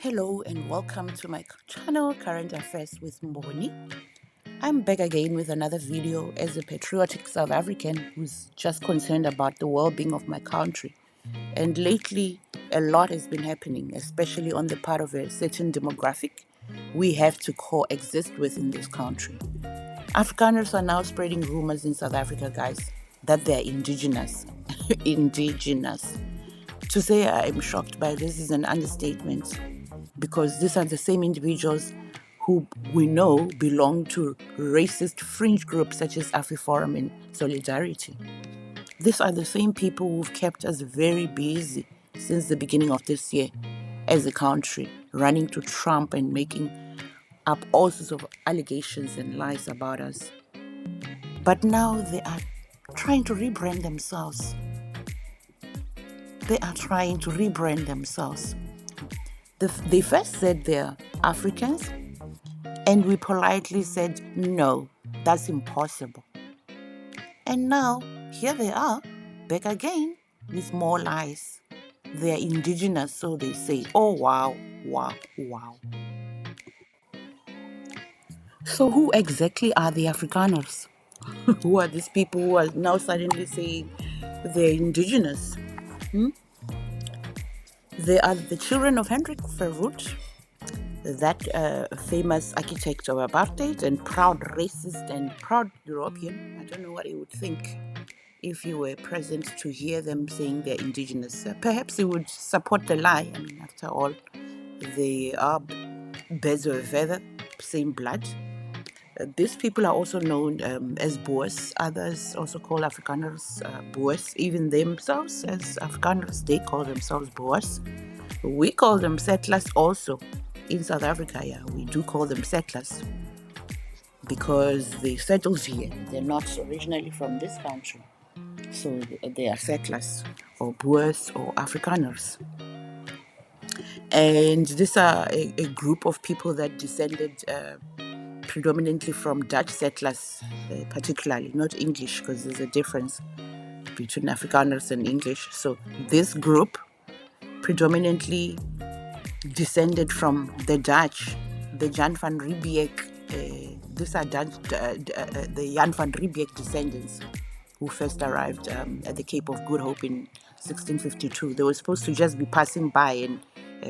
Hello and welcome to my channel Current Affairs with Mboni. I'm back again with another video as a patriotic South African who's just concerned about the well-being of my country. And lately a lot has been happening, especially on the part of a certain demographic we have to coexist with in this country. Afrikaners are now spreading rumors in South Africa, guys, that they're indigenous. Indigenous. To say I'm shocked by this is an understatement, because these are the same individuals who we know belong to racist fringe groups such as AfriForum and Solidarity. These are the same people who've kept us very busy since the beginning of this year as a country, running to Trump and making up all sorts of allegations and lies about us. But now they are trying to rebrand themselves. They are trying to rebrand themselves. They first said they're Africans, and we politely said, no, that's impossible. And now, here they are, back again with more lies. They're indigenous, so they say. Oh, wow, wow, wow. So who exactly are the Afrikaners? Who are these people who are now suddenly saying they're indigenous? They are the children of Hendrik Verwoerd, that famous architect of apartheid and proud racist and proud European. I don't know what he would think if you were present to hear them saying they're indigenous. Perhaps he would support the lie. I mean, after all, they are birds of a feather, same blood. These people are also known as Boers. Others also call Afrikaners Boers. Even themselves, as Afrikaners, they call themselves Boers. We call them settlers also. In South Africa, yeah, we do call them settlers because they settled here. They're not originally from this country. So they are settlers or Boers or Afrikaners. And these are a group of people that descended predominantly from Dutch settlers, particularly, not English, because there's a difference between Afrikaners and English. So this group predominantly descended from the Dutch, the Jan Van Riebeeck. These are the Jan Van Riebeeck descendants who first arrived at the Cape of Good Hope in 1652. They were supposed to just be passing by, and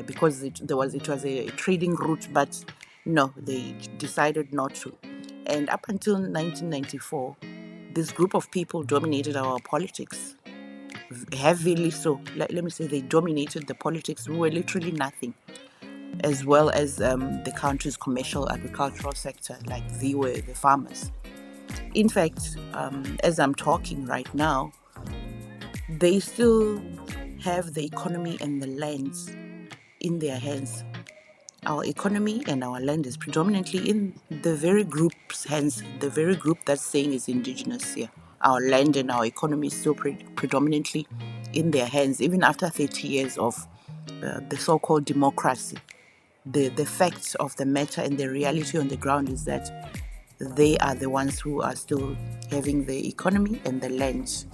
because it was a trading route, but no, they decided not to. And up until 1994, this group of people dominated our politics heavily. So let me say they dominated the politics. We were literally nothing, as well as the country's commercial agricultural sector, like they were the farmers. In fact, as I'm talking right now, they still have the economy and the lands in their hands. Our economy and our land is predominantly in the very group's hands, the very group that's saying is indigenous here. Our land and our economy is still predominantly in their hands, even after 30 years of the so-called democracy. The facts of the matter and the reality on the ground is that they are the ones who are still having the economy and the land.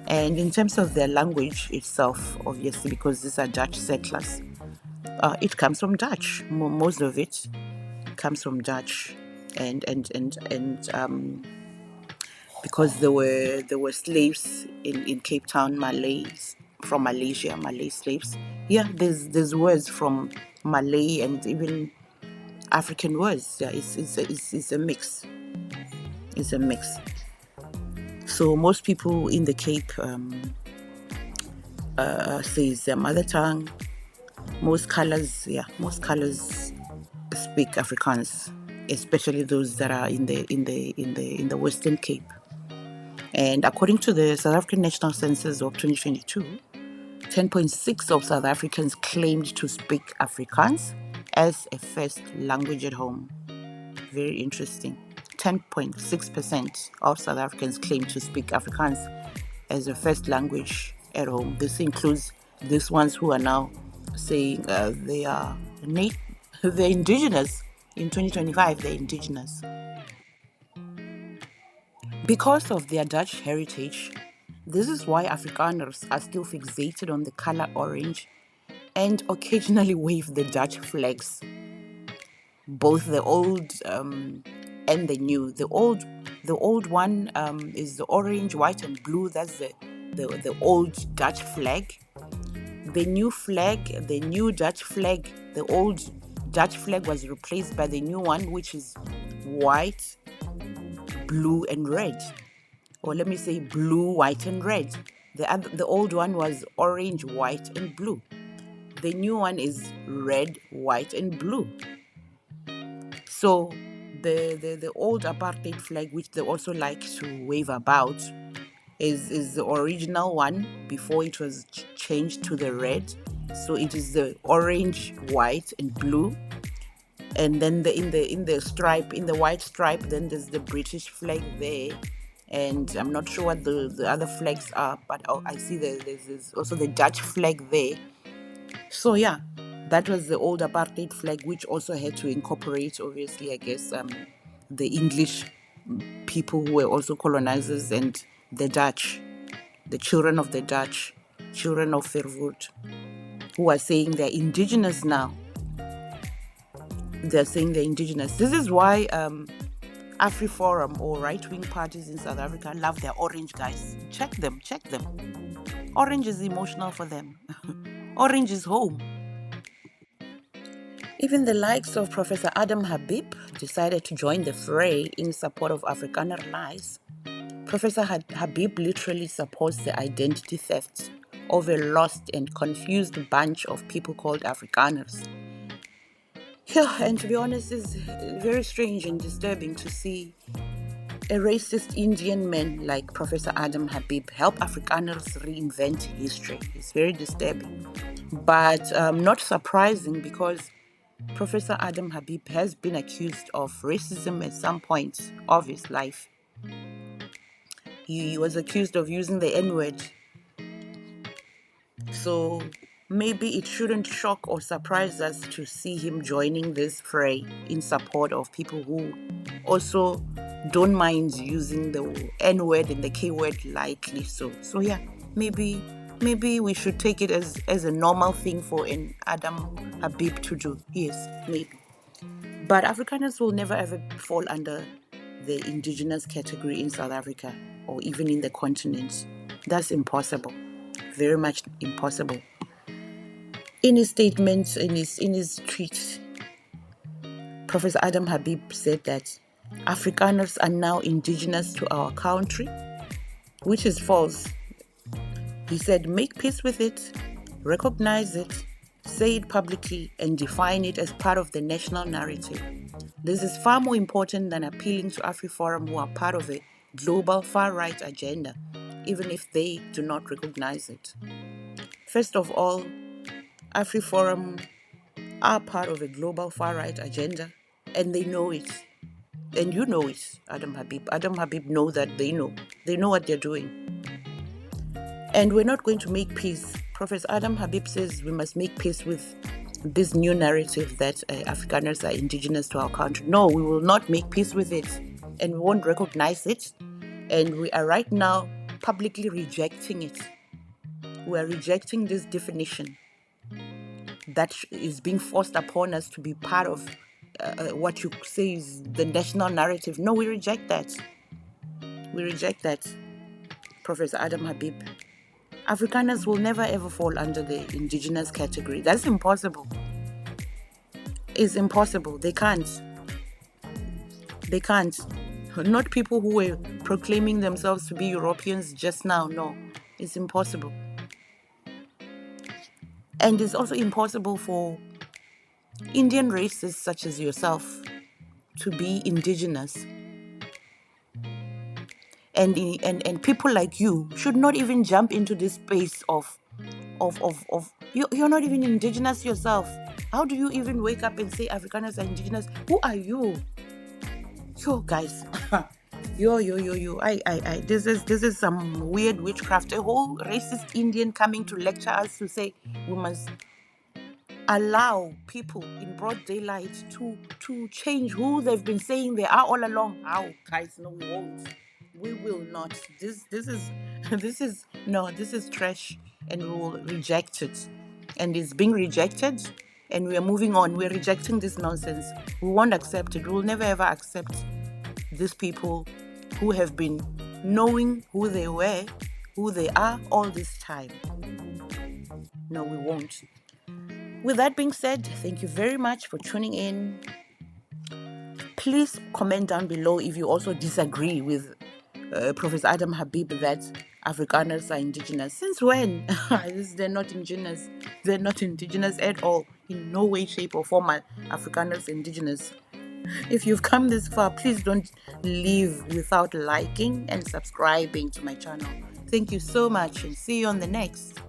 And in terms of their language itself, obviously, because these are Dutch settlers, it comes from Dutch. Most of it comes from Dutch, and because there were slaves in Cape Town, Malays from Malaysia, Malay slaves. Yeah, there's words from Malay and even African words. Yeah, it's a mix. It's a mix. So most people in the Cape says their mother tongue. Most colors speak Afrikaans, especially those that are in the Western Cape. And according to the South African National Census of 2022, 10.6% of South Africans claimed to speak Afrikaans as a first language at home. Very interesting. 10.6% of South Africans claim to speak Afrikaans as a first language at home. This includes these ones who are now saying they are they're indigenous. In 2025, they're indigenous. Because of their Dutch heritage, this is why Afrikaners are still fixated on the color orange and occasionally wave the Dutch flags, both the old and the new. The old one is the orange, white, and blue. That's the old Dutch flag. The new Dutch flag, the old Dutch flag was replaced by the new one, which is white, blue, and red. Or let me say blue, white, and red. The old one was orange, white, and blue. The new one is red, white, and blue. So the old apartheid flag, which they also like to wave about, is the original one before it was changed to the red. So it is the orange, white, and blue. And then in the stripe, in the white stripe, then there's the British flag there. And I'm not sure what the other flags are, but I see there's also the Dutch flag there. So yeah, that was the old apartheid flag, which also had to incorporate, obviously, I guess, the English people who were also colonizers, and the Dutch, the children of the Dutch, children of Verwoerd, who are saying they're indigenous now. They're saying they're indigenous. This is why AfriForum or right-wing parties in South Africa love their orange guys. Check them. Orange is emotional for them. Orange is home. Even the likes of Professor Adam Habib decided to join the fray in support of Afrikaner lives. Professor Habib literally supports the identity theft of a lost and confused bunch of people called Afrikaners. Yeah, and to be honest, it's very strange and disturbing to see a racist Indian man like Professor Adam Habib help Afrikaners reinvent history. It's very disturbing, but not surprising, because Professor Adam Habib has been accused of racism at some point of his life. He was accused of using the N-word. So maybe it shouldn't shock or surprise us to see him joining this fray in support of people who also don't mind using the N-word and the K-word lightly. So yeah, maybe we should take it as a normal thing for an Adam Habib to do. Yes, maybe. But Afrikaners will never ever fall under the indigenous category in South Africa or even in the continent. That's impossible. Very much impossible. In his statements, in his tweets, Professor Adam Habib said that Afrikaners are now indigenous to our country, which is false. He said, make peace with it, recognize it, say it publicly, and define it as part of the national narrative. This is far more important than appealing to AfriForum, who are part of a global far-right agenda, even if they do not recognize it. First of all, AfriForum are part of a global far-right agenda, and they know it. And you know it, Adam Habib. Adam Habib know that they know. They know what they're doing. And we're not going to make peace. Professor Adam Habib says we must make peace with this new narrative that Afrikaners are indigenous to our country. No, we will not make peace with it, and we won't recognize it. And we are right now publicly rejecting it. We are rejecting this definition that is being forced upon us to be part of what you say is the national narrative. No, we reject that. We reject that, Professor Adam Habib. Afrikaners will never ever fall under the indigenous category. That's impossible. It's impossible. They can't. They can't. Not people who were proclaiming themselves to be Europeans just now. No, it's impossible. And it's also impossible for Indian races such as yourself to be indigenous. And people like you should not even jump into this space of you're not even indigenous yourself. How do you even wake up and say Afrikaners are indigenous? Who are you? Yo, guys. yo. This is some weird witchcraft. A whole racist Indian coming to lecture us to say we must allow people in broad daylight to change who they've been saying they are all along. How, guys? No, we won't. We will not. This is this is trash, and we will reject it. and it's being rejected, and we are moving on. We're rejecting this nonsense. We won't accept it. We'll never ever accept these people who have been knowing who they were, who they are all this time. No, we won't. With that being said, thank you very much for tuning in. Please comment down below if you also disagree with Professor Adam Habib that Afrikaners are indigenous. Since when? They're not indigenous. They're not indigenous at all. In no way, shape, or form are Afrikaners indigenous. If you've come this far, please don't leave without liking and subscribing to my channel. Thank you so much, and see you on the next.